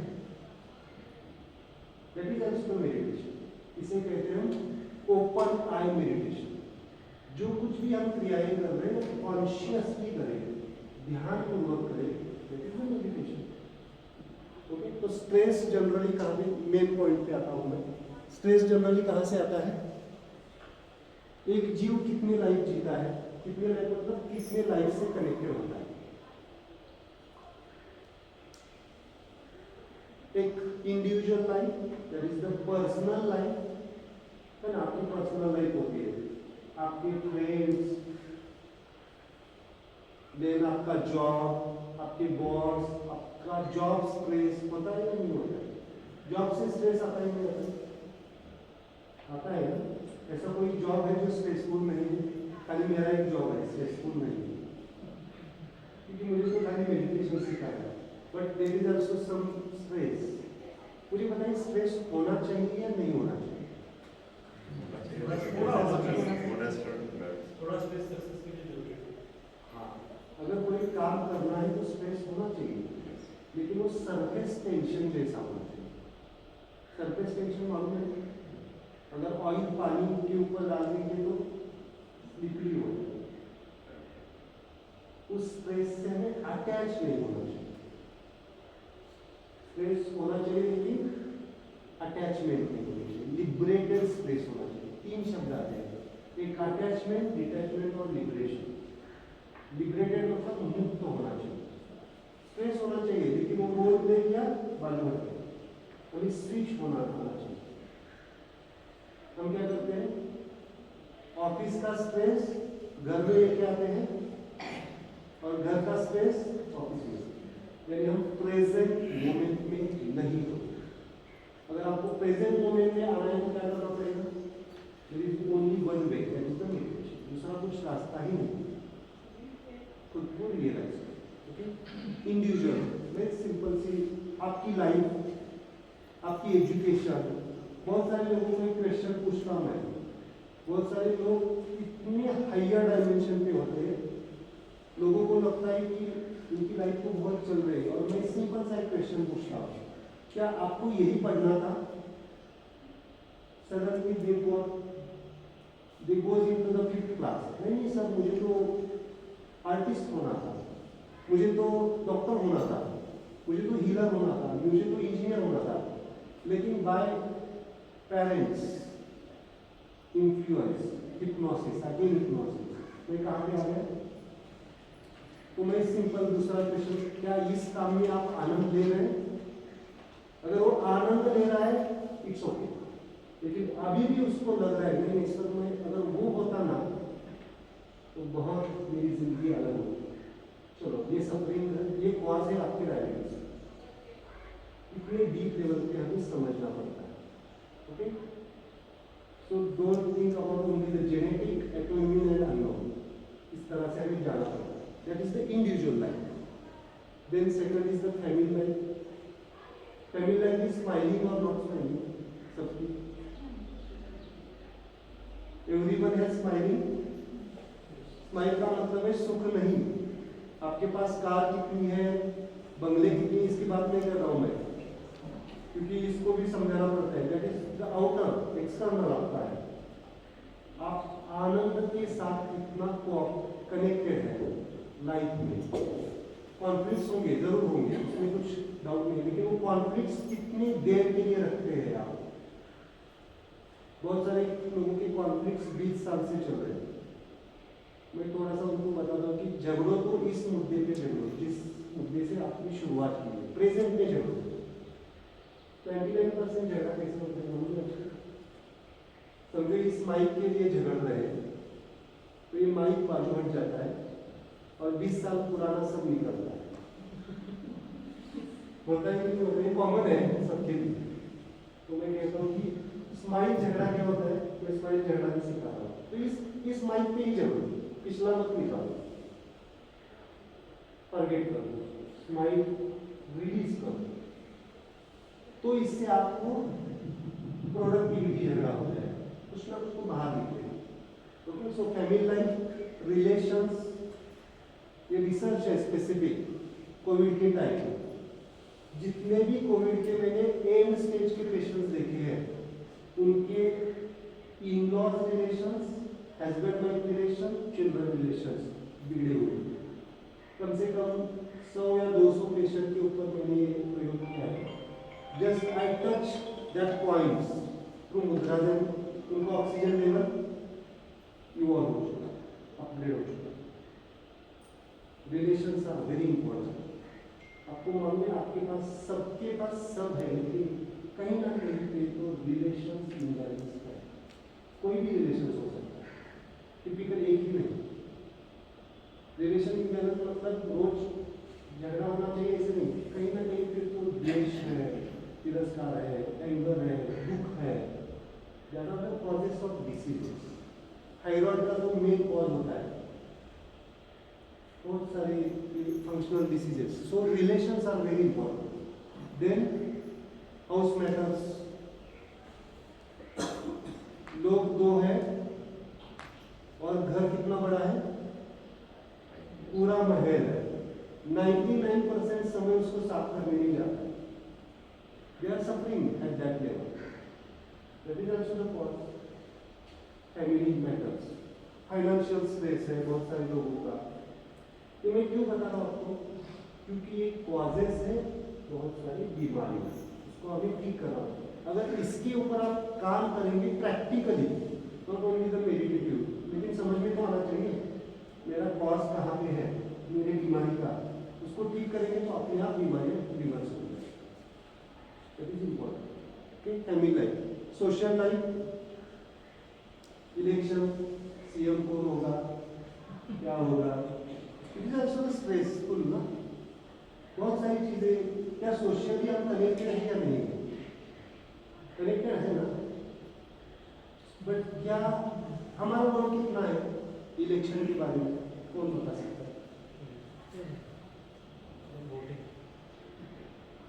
दैट इज आल्सो मेडिटेशन, इसे कहते हैं हम ओपन आई मेडिटेशन। जो कुछ भी हम क्रियाएं कर रहे हैं कॉन्शियसली करें, ध्यान पूर्वक करें, that is the meditation. Okay, तो स्ट्रेस जनरली कहाँ पे, मेन पॉइंट पे आता हूँ मैं, स्ट्रेस जनरली कहाँ से आता है, एक जीव कितने लाइफ जीता है, कितने लाइफ मतलब कितने लाइफ से कनेक्टेड होता है। एक individual life, that is the personal life, है ना, आपकी पर्सनल लाइफ होती है, आपके फ्रेंड्स, देन आपका जॉब, आपके बॉस, आपका जॉब स्ट्रेस होता है या नहीं होता है, जॉब से स्ट्रेस आता है नहीं आता है, आता है ना? ऐसा कोई जॉब है जो स्ट्रेसफुल नहीं है? खाली मेरा एक जॉब है स्ट्रेसफुल नहीं है, क्योंकि मुझे तो खाली मेडिटेशन सिखाया है, but there is also some stress. मुझे बताइए स्ट्रेस होना चाहिए या नहीं होना चाहिए? थोड़ा स्पेस सक्सेस के लिए जरूरी है। हाँ, अगर कोई काम करना है तो स्ट्रेस होना चाहिए, लेकिन वो सरफेस टेंशन जैसा होना चाहिए। सरफेस टेंशन मालूम है? अगर ऑयल पानी के ऊपर डाल देंगे तो स्लिपरी हो जाएगा। उस स्ट्रेस से हमें अटैच नहीं होना चाहिए। स्ट्रेस होना चाहिए लेकिन अटैचमेंट नहीं होना चाहिए। लिबरेटेड स्ट्रेस होना चाहिए। 3 शब्द आते हैं, एक अटैचमेंट, डिटैचमेंट और लिबरेशन। लिबरेटेड मतलब मुक्त होना चाहिए। स्ट्रेस होना चाहिए लेकिन वो रोड ले गया बंद हो गया, अभी स्विच होना चाहिए। हम क्या करते हैं? ऑफिस का स्ट्रेस घर में लेके आते हैं और घर का स्ट्रेस ऑफिस में, यानी हम प्रेजेंट मोमेंट में नहीं होते। अगर आपको प्रेजेंट मोमेंट में आना है तो क्या करना पड़ेगा? There is only one way, that is the meditation. दूसरा कुछ रास्ता ही नहीं, खुद को रियलाइज करो। ओके, इंडिविजुअल वेरी सिंपल सी आपकी लाइफ, आपकी एजुकेशन। बहुत सारे लोगों को एक क्वेश्चन पूछता हूँ मैं, बहुत सारे लोग इतने हायर डायमेंशन पे होते हैं, लोगों को लगता है कि उनकी लाइफ तो बहुत चल रही है, और मैं सिंपल सा एक क्वेश्चन पूछता हूँ, क्या आपको यही पढ़ना था? Suddenly they goes into the 5th class. नहीं सर, मुझे तो आर्टिस्ट होना था, मुझे तो डॉक्टर होना था, मुझे तो हीलर होना था, मुझे तो इंजीनियर होना था, लेकिन bye parents influence, hypnosis, again hypnosis, मैं कहाँ पे आ गया? तो मैं सिंपल दूसरा क्वेश्चन, क्या इस काम में आप आनंद ले रहे हैं? अगर वो आनंद ले रहा है इट्स ओके, लेकिन अभी भी उसको लग रहा है नहीं सर, मैं अगर वो होता ना तो बहुत मेरी जिंदगी अलग होती। चलो, ये सफरिंग, ये कॉज है आपके डायबिटीज। इतने डीप लेवल पे हमें समझना पड़ता है। Okay, so don't think about only the genetic, autoimmune and unknown. इस तरह से हमें जाना पड़ता है। That is the individual life. Then second is the family life. Family life is smiling और नॉट स्माइलिंग, सबकी। Everyone has smiling. स्माइल का मतलब है सुख नहीं। आपके पास कार कितनी है, बंगले कितनी, इसकी बात नहीं कर रहा हूं मैं, क्योंकि इसको भी समझाना पड़ता है। That is the outer, external आपका है। आप आनंद के साथ कितना कनेक्टेड है लाइफ में। कॉन्फ्लिक्ट्स होंगे, जरूर होंगे, उसमें कुछ डाउट नहीं, लेकिन वो कॉन्फ्लिक्ट्स कितनी देर के लिए रखते हैं आप? बहुत सारे लोगों के कॉन्फ्लिक्ट्स 20 साल से चल रहे हैं। मैं थोड़ा सा उनको बताता हूँ कि झगड़ो तो इस मुद्दे पे झगड़ो जिस मुद्दे से आपने शुरुआत की है, प्रेजेंट में झगड़ो। 29% झगड़ा कैसे होता है? समझो इस माइक के लिए झगड़ रहे हैं, तो ये माइक बाजू हट जाता है और 20 साल पुराना सब निकलता है। होता है कि होता है, कॉमन है सबके लिए। तो मैं कहता हूँ कि स्माइल झगड़ा क्या होता है? तो स्माइल झगड़ा भी सिखा रहा हूँ। तो इस माइक पे ही झगड़ो, पिछला मत निकालो, फॉरगेट कर दो, स्माइल रिलीज कर दो। तो इससे आपको प्रोडक्टिविटी झगड़ा हो जाए, कुछ ना कुछ को बाहर निकलेगा। Okay, so family life, relations, ये रिसर्च है स्पेसिफिक कोविड के टाइम में। जितने भी कोविड के मैंने एंड स्टेज के पेशेंट्स देखे हैं, उनके in-laws relations, husband wife relation, children relations बिगड़े हुए। कम से कम 100 या 200 पेशेंट के ऊपर मैंने ये प्रयोग किया है। Just I touch that points through मुद्रा, उनका ऑक्सीजन लेवल इवॉल्व हो चुका, अपग्रेड हो चुका। Relations are very important. आपको मालूम है, आपके पास, सबके पास सब है, लेकिन कहीं ना कहीं पे तो रिलेशन इम्बैलेंस है। कोई भी रिलेशन हो सकता है, टिपिकल एक ही नहीं। रिलेशन इम्बैलेंस मतलब रोज झगड़ा होना चाहिए ऐसे नहीं, कहीं ना कहीं फिर तो द्वेष है, तिरस्कार है, एंगर है, दुख है, ज़्यादा कॉजेस ऑफ डिसीजेस। थायराइड का जो मेन कॉज होता है, बहुत सारे functional diseases, so relations are very important. Then house matters, लोग दो है और घर कितना बड़ा है, पूरा महल है, 99% समय उसको साफ करने नहीं जाता है। They are suffering at that level. That is also the cause. Family matters. Financial stress है बहुत सारे लोगों का। तो मैं क्यों बता रहा हूँ आपको, क्योंकि ये causes है बहुत सारी बीमारियाँ, उसको अभी ठीक कर रहा हूँ। अगर इसके ऊपर आप काम करेंगे प्रैक्टिकली, तो ओनली द मेडिटेटिव, लेकिन समझ में तो आना चाहिए मेरा कॉज कहाँ पे है, मेरी बीमारी का, उसको ठीक करेंगे तो अपने आप बीमारियाँ रिवर्स हो जाएगी। That is important. Okay, family life, social life, election, CM कौन होगा, क्या होगा, इट इज ऑल्सो स्ट्रेसफुल ना। बहुत सारी चीजें, क्या सोशली हम कनेक्टेड है या नहीं, कनेक्टेड है ना, बट क्या हमारा रोल कितना है इलेक्शन के बारे में, कौन बता सकता है?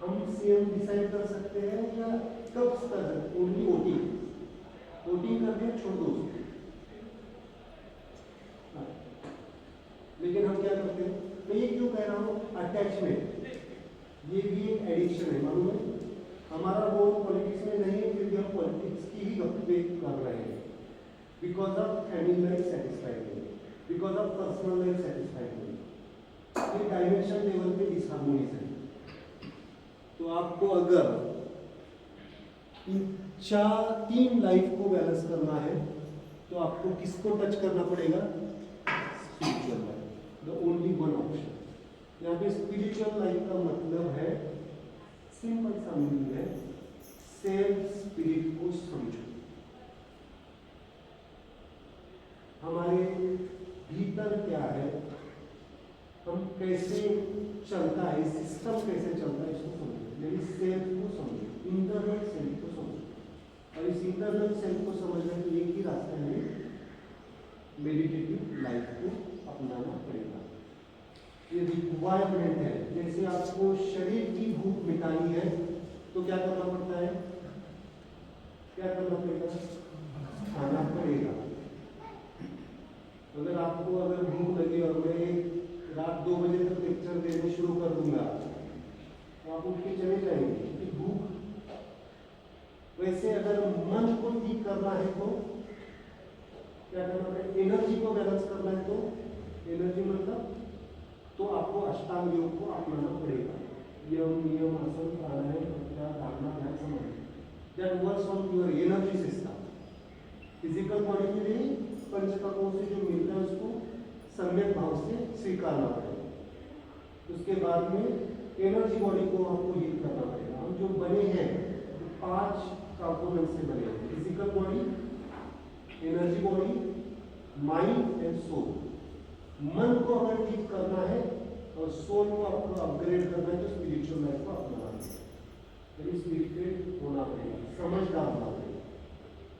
हम सीएम डिसाइड कर सकते हैं या कब कर सकते हैं? ओनली वोटिंग कर दिया, छोड़ दो उसको। लेकिन हम क्या करते हैं, मैं ये क्यों कह रहा हूँ, अटैचमेंट, ये भी एक एडिक्शन है, मालूम है। हमारा रोल पॉलिटिक्स में नहीं है, फिर भी हम पॉलिटिक्स की ही गप्पे कर रहे हैं, because of family life satisfied नहीं, because of personal life satisfied नहीं, ये डायमेंशन लेवल पे डिसहार्मोनीज है। तो आपको अगर इन तीन लाइफ को बैलेंस करना है, तो आपको किसको टच करना पड़ेगा, spiritual life, the only one option. यहाँ पे स्पिरिचुअल लाइफ का मतलब है, सिंपल सा मीनिंग है, सेल्फ स्पिरिट को समझो। हमारे भीतर क्या है, हम कैसे चलता है, सिस्टम कैसे चलता है, इसको समझो, यानी सेल्फ को समझो, इंटरनल सेल्फ को समझो। और इस इंटरनल सेल्फ को समझने के एक ही रास्ता है, मेडिटेटिव लाइफ को अपनाना पड़ेगा। ये रिक्वायरमेंट है। जैसे आपको शरीर की भूख मिटानी है तो क्या करना पड़ता है, क्या करना पड़ेगा, खाना पड़ेगा। अगर आपको अगर भूख लगी और मैं रात 2 बजे तक लेक्चर देने शुरू कर दूंगा, तो आप उठ के चले जाएंगे कि भूख। वैसे अगर मन को ठीक करना है तो क्या करना पड़ेगा, एनर्जी को बैलेंस करना है तो एनर्जी मतलब तो आपको अष्टांग योग को अपनाना पड़ेगा। यम नियम आसन प्राणायाम प्रत्याहार धारणा ध्यान समाधि, that works on your energy system. Physical body के लिए पंचतत्वों से जो मिलता है उसको सम्यक भाव से स्वीकारना पड़ेगा। उसके बाद में एनर्जी बॉडी को आपको हील करना पड़ेगा। हम जो बने हैं 5 कंपोनेंट से बने हैं, physical body, energy body, mind and soul. मन को अगर ठीक करना है और सोल को आपको अपग्रेड करना है तो स्पिरिचुअल लाइफ को अपनाना है, स्पिरिचुअल होना पड़ेगा, समझदार होना पड़ेगा।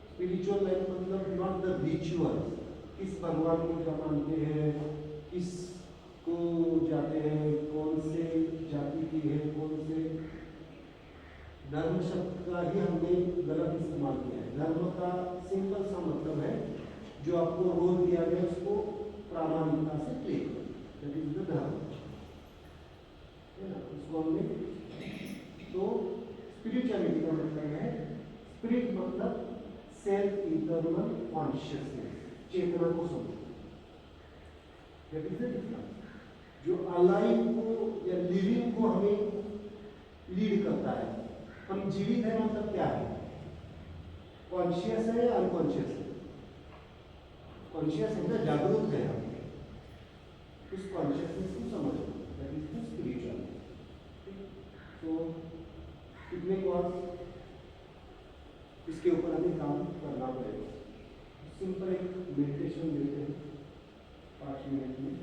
स्पिरिचुअल लाइफ मतलब नॉट द रिचुअल, किस भगवान को क्या मानते हैं, किस को जाते हैं, कौन से जाति की है, कौन से धर्म शब्द का ही हमने गलत इस्तेमाल किया है। धर्म का सिंपल सा मतलब है जो आपको रोल दिया गया उसको प्रामाणिकता से प्ले करो, दैट इज द धर्म, है ना। उसको हमने तो स्पिरिचुअलिटी का मतलब है, स्पिरिट मतलब सेल्फ इंटरनल कॉन्शियसनेस, चेतना को समझो, दैट इज द डिफरेंस। जो अलाइव को या लिविंग को हमें लीड करता है। हम जीवित है मतलब क्या है, कॉन्शियस है या अनकॉन्शियस है, कॉन्शियस है ना, जागरूक है हम, उस कॉन्शियसनेस को समझो, दैट इज द स्पिरिचुअल। तो कितने कॉज, इसके ऊपर हमें काम करना पड़ेगा। सिंपल एक मेडिटेशन देते हैं 5 मिनट में।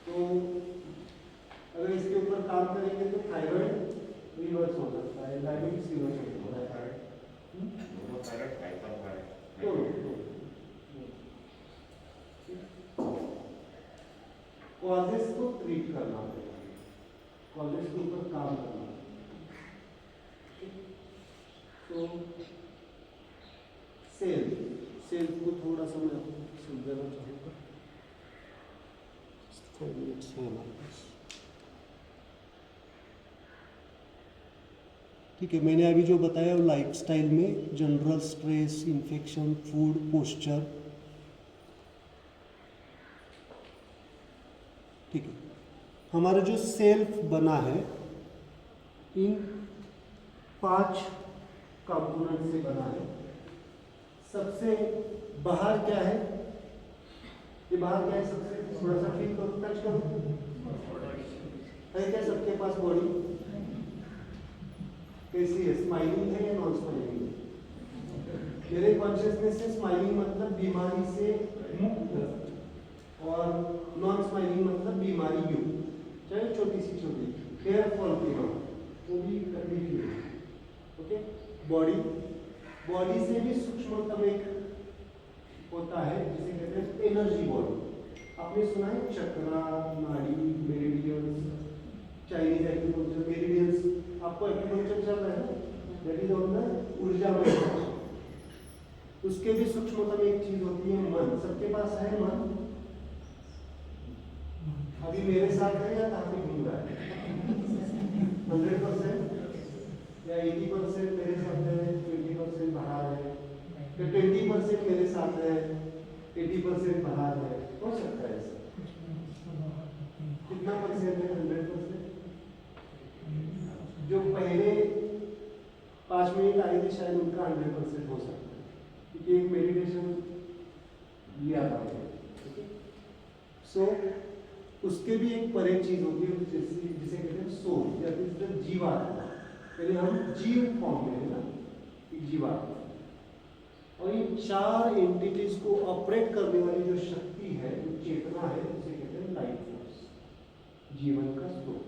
तो अगर इसके ऊपर काम करेंगे तो थायराइड रिवर्स हो सकता है, डायबिटीज रिवर्स हो सकता है। मोनोथायराइड, हाइपरथायराइड, कॉजेस को ट्रीट करना पड़ेगा, कॉजेस के ऊपर काम करना पड़ेगा। तो सेल को थोड़ा सा मैं आपको समझाना चाहूँगा। 5 मिनट्स है हमारे पास। ठीक है, मैंने अभी जो बताया वो लाइफस्टाइल में general stress, infection, food, posture. ठीक है, हमारा जो सेल्फ बना है इन 5 कंपोनेंट से बना है। सबसे बाहर क्या है, ये बाहर क्या है, सबसे थोड़ा सा फील करो, टच करो, है क्या सबके पास बॉडी? कैसी है, स्माइलिंग है या नॉन स्माइलिंग है? मेरे कॉन्शियसनेस से स्माइलिंग मतलब बीमारी से मुक्त, और नॉन स्माइलिंग मतलब बीमारी युक्त, चाहे छोटी सी छोटी हेयर फॉल की हो वो भी तकलीफ है। ओके, बॉडी से भी सूक्ष्मतम एक होता है जिसे कहते हैं एनर्जी बॉडी। आपने सुना है चक्रा, नाड़ी, मेरिडियंस, चाइनीज एक्यूपंक्चर, मेरिडियंस, आपको एक्यूपंक्चर चल रहा है ना, दैट इज ऑन द ऊर्जा में। उसके भी सूक्ष्मतम एक चीज होती है मन। सबके पास है मन? अभी मेरे साथ है या कहाँ पे घूम रहा है? 100% या 80% मेरे साथ है, 20% बाहर है, या 20% मेरे साथ है, 80% बाहर है? हो सकता है ऐसा? कितना परसेंट है? 100%? जो पहले 5 मिनट आए थे शायद उनका 100% हो सकता है, क्योंकि एक मेडिटेशन लिया था। सो उसके भी एक परे चीज होती है जिसे कहते हैं सोल, या फिर जीवात्मा। पहले हम जीव फॉर्म में है ना, जीवात्मा। और इन 4 एंटिटीज को ऑपरेट करने वाली जो शक्ति है, जो चेतना है, उसे कहते हैं लाइफ फोर्स, जीवन का स्रोत।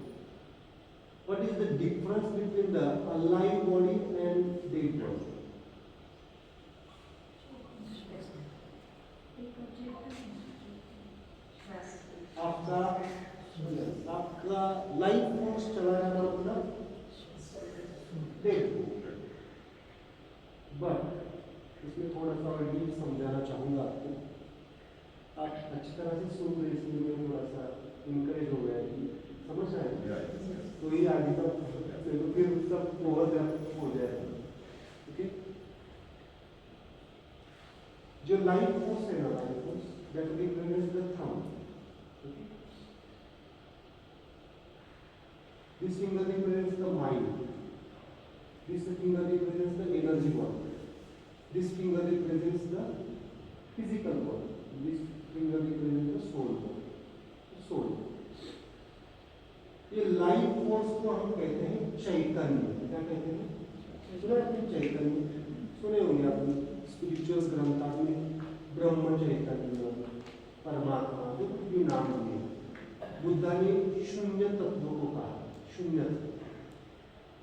What is the difference between the alive body and dead body? आपका लाइफ फोर्स चला जाना मतलब डेड। बट इसमें थोड़ा सा और डीप समझाना चाहूँगा आपको। आप अच्छी तरह से सुन रहे, इसलिए मैं थोड़ा सा इनकरेज हो गया कि समझ आए तो ये आगे तक फिर सब ओवरलैप हो जाएगा। ओके, जो लाइफ फोर्स है ना, life force that represents the thumb. This finger represents the mind. This finger represents the energy body. This finger represents the physical body. This finger represents the soul body. Soul. ये life force को हम कहते हैं चैतन्य। क्या कहते हैं? सुना है चैतन्य? सुने होंगे आपने स्पिरिचुअल ग्रंथों में ब्रह्म चैतन्य, परमात्मा, जो कुछ भी नाम दिए। बुद्धा ने शून्य तत्व को कहा, शून्य,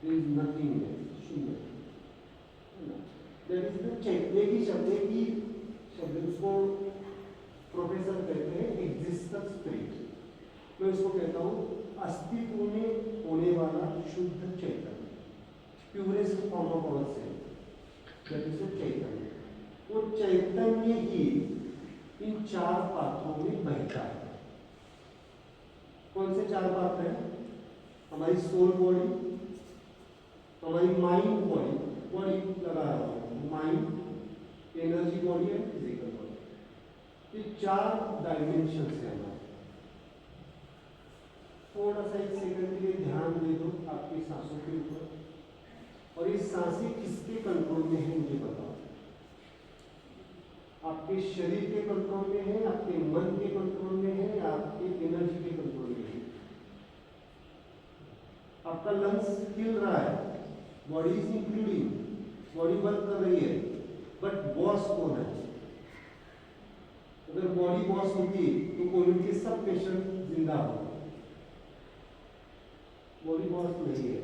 there is nothing there, शून्य। That is the एक ही शब्द उसको प्रोफेसर कहते हैं एग्जिस्टेंस स्पिरिट। मैं उसको कहता हूँ अस्तित्व में होने वाला शुद्ध चैतन्य, purest form of all self, that is चैतन्य। वो चैतन्य ही इन 4 पात्रों में बहता है। कौन से 4 पात्र हैं? हमारी सोल बॉडी, हमारी माइंड बॉडी लगा रहा हूँ, mind, energy body and physical body. ये 4 डायमेंशन है हमारे। थोड़ा सा 1 सेकंड के लिए ध्यान दे दो आपकी सांसों के ऊपर, और ये सांसें किसके कंट्रोल में है मुझे बताओ। आपके शरीर के कंट्रोल में है, आपके मन के कंट्रोल में है, या आपके एनर्जी के कंट्रोल में है? आपका लंग्स हिल रहा है, body is including, body work कर रही है, बट बॉस कौन है? अगर बॉडी बॉस होती तो कोविड के सब पेशेंट जिंदा होते। बॉडी बॉस नहीं है,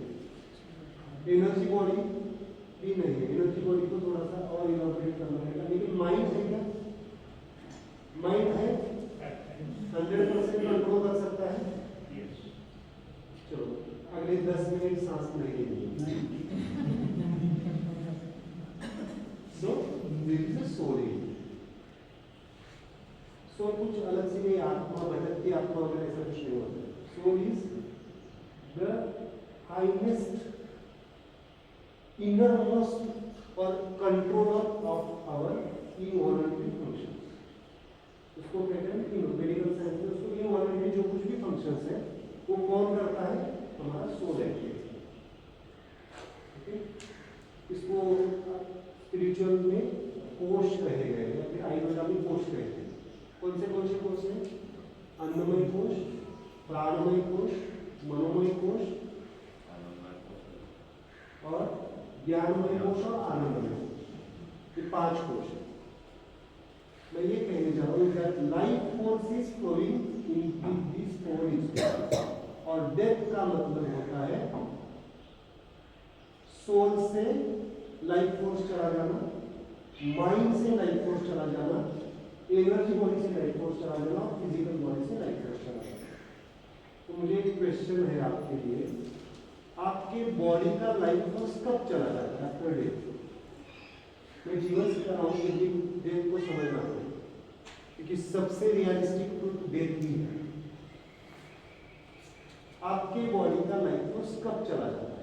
एनर्जी बॉडी भी नहीं है, एनर्जी बॉडी को थोड़ा सा और इनोवेट करना पड़ेगा। लेकिन माइंड है क्या? माइंड है, 100% कंट्रोल कर सकता है। चलो अगले 10 मिनट सांस नहीं लेंगे। So this is soul. Soul कुछ अलग से नहीं, आत्मा, भटकती आत्मा वगैरह ऐसा कुछ नहीं होता है। Soul is the highest innermost or controller of our involuntary functions. उसको कहते हैं मेडिकल साइंस में, उसको इनवॉलंटरी जो कुछ भी फंक्शंस है वो कौन करता है? हमारा सोल एक्टिविटी। ओके, इसको स्पिरिचुअल में कोश कहे गए हैं, फिर आयुर्वेदा में कोश कहते हैं। कौन से कोश हैं? अन्नमय कोश, प्राणमय कोश, मनोमय कोश और ज्ञानमय कोश और आनंदमय कोश। ये 5 कोश है। मैं ये कहने जा रहा हूँ that life force is flowing in this 4 instances. और डेथ का मतलब होता है सोल से लाइफ फोर्स चला जाना, माइंड से लाइफ फोर्स चला जाना, एनर्जी बॉडी से लाइफ फोर्स चला जाना और फिजिकल बॉडी से लाइफ फोर्स चला जाना। तो मुझे एक क्वेश्चन है आपके लिए, आपके बॉडी का लाइफ फोर्स कब चला जाता है? After death. मैं जीवन से कर रहा हूँ कि डेथ को समझना है, क्योंकि सबसे रियलिस्टिक ट्रूथ डेथ ही है। आपके बॉडी का लाइफ फोर्स कब चला जाता है?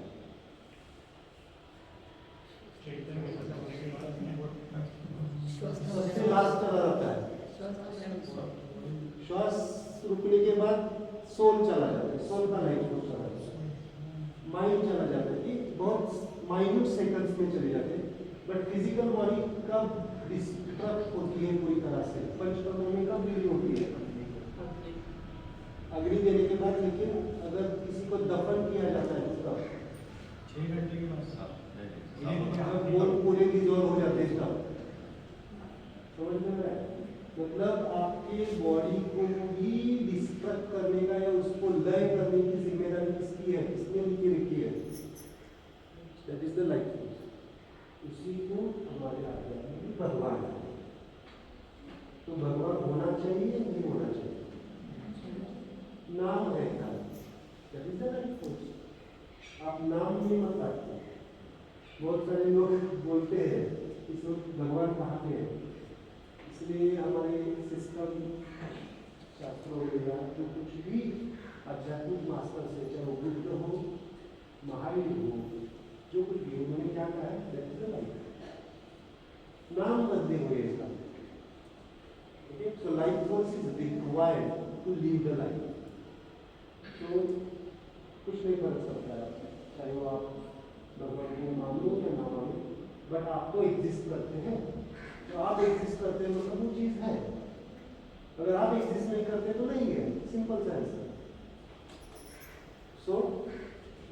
सबसे लास्ट चला जाता है, श्वास रुकने के बाद सोल चला जाता है, सोल का लाइफ फोर्स चला जाता है, माइंड चला जाता है। ये बहुत माइन्यूट सेकंड्स में चले जाते हैं। बट फिजिकल बॉडी कब डिस्ट्रक्ट होती है पूरी तरह से? पंचकर्म में कब रिलीज होती है? अग्नि देने के बाद। लेकिन अगर किसी को दफन किया जाता है तब 6 घंटे के बाद बोल पूरे डिजोल्व हो जाते हैं तब। समझ में आ रहा है? मतलब आपके बॉडी को भी डिस्ट्रक्ट करने का या उसको लय करने की जिम्मेदारी किसकी है? किसने लिखी रखी है? That is the life force. उसी को हमारे आध्यात्म में भगवान है। तो भगवान होना चाहिए या नहीं होना चाहिए? नाम है क्या? That is the life force. आप नाम नहीं मत पाते। बहुत सारे लोग बोलते हैं इस वक्त भगवान कहाँ पे है, इसलिए हमारे सिस्टम शास्त्रों वगैरह जो कुछ भी आध्यात्मिक मास्टर से, चाहे वो बुद्ध हो, महावीर हो, जो कुछ भी उन्होंने क्या कहा है? That is the life. नाम बदले हुए इसका। Okay, so life force is required to leave the life. तो कुछ नहीं कर सकता है, चाहे वो आप भगवान को मानो या ना मानो, बट आप तो एग्जिस्ट करते हैं। तो आप एग्जिस्ट करते हैं मतलब वो चीज़ है। अगर आप एग्जिस्ट नहीं करते तो नहीं है। सिंपल सा answer. So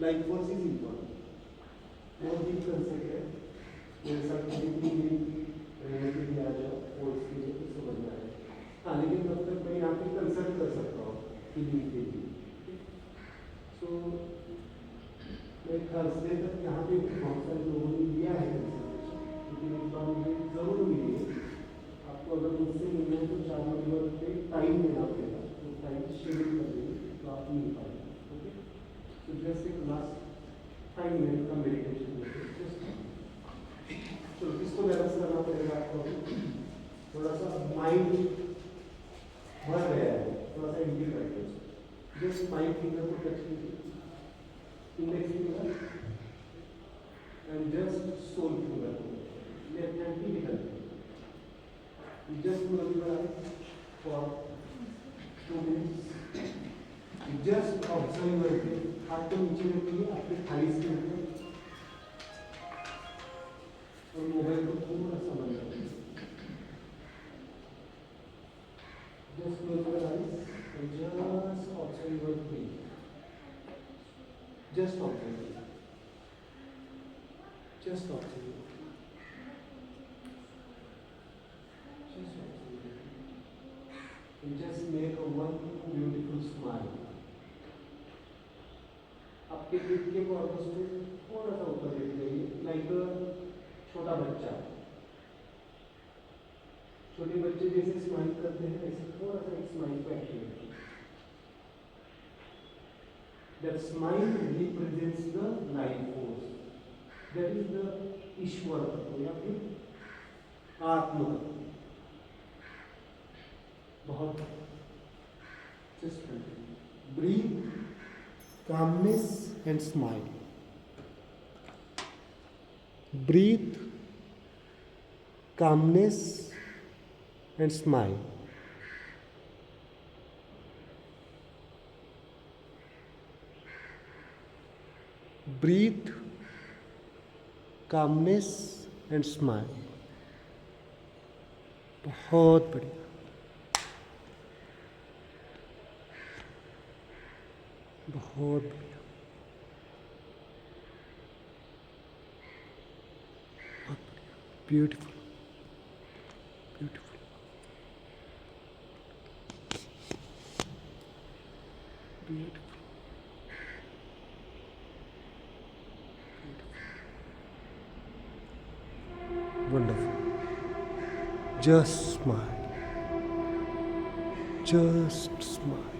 life force is important. बहुत डीप कंसेप्ट है। मेरे साथ जितनी भी रहने के लिए आ जाओ फोर्स के लिए कुछ समझ में आए। हाँ, लेकिन तब तक मैं यहाँ पे कंसल्ट कर सकता हूँ फीलिंग के लिए। सो मैं थर्सडे तक यहाँ पे बहुत सारे लोगों ने लिया है, लेकिन एक बार मुझे ज़रूर मिलिए। आपको अगर मुझसे मिलना है तो 4 नवंबर पे टाइम देना पड़ेगा, तो टाइम शेड्यूल कर देंगे तो आप मिल पाएंगे। ओके, तो जस्ट एक लास्ट 5 मिनट का मेडिटेशन चलो इसको बैलेंस करना पड़ेगा आपको। थोड़ा सा माइंड भर गया है, थोड़ा सा एंटी करके जस्ट माइंड फिंगर को टच कीजिए, index finger and just soul finger, left hand भी निकल just close your eyes for 2 minutes. Just observe your breath. हाथ को नीचे रखिए आपके थाली से ऊपर और मोबाइल को थोड़ा सा बंद करिए। Just close your eyes and just observe your breath. Just observe it. Just observe it. Just observe it. And just make a one beautiful smile. आपके पीठ के कॉर्पस को थोड़ा सा ऊपर लेके जाइए, लाइक छोटा बच्चा। छोटे बच्चे जैसे स्माइल करते हैं ऐसे थोड़ा सा एक स्माइल को एक्टिवेट कीजिए। That smile represents the life force. That is the ईश्वर तत्व या फिर आत्म तत्व। बहुत just breathe, calmness and smile. Breathe, calmness and smile. Breathe, calmness and smile. बहुत बढ़िया, बहुत बढ़िया, बहुत बढ़िया, beautiful, beautiful, beautiful, wonderful. Just smile. Just smile.